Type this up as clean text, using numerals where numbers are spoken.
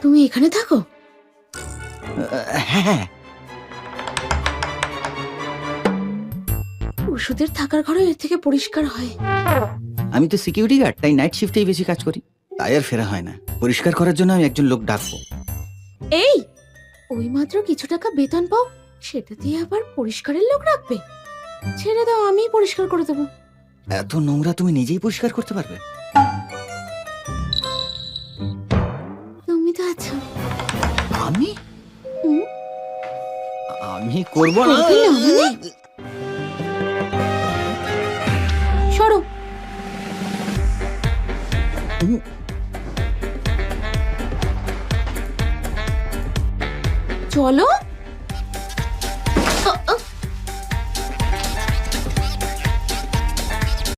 তুমি এখানে থাকো? হ্যাঁ। ওষুধের থাকার ঘরে এর থেকে পরিষ্কার হয়। আমি তো সিকিউরিটি গার্ড, তাই নাইট শিফটেই বেশি কাজ করি, তাই আর ফেরা হয় না। পরিষ্কার করার জন্য আমি একজন লোক ডাকবো। এই, ওই মাত্র কিছু টাকা বেতন পাও, সেটা দিয়ে আবার পরিষ্কারের লোক রাখবে? ছেড়ে দাও, আমি পরিষ্কার করে দেবো। এত নোংরা তুমি নিজেই পরিষ্কার করতে পারবে? তুমি তো আছো। আমি হুম, আমি করবো না। করবে না মানে? সরো। চলো।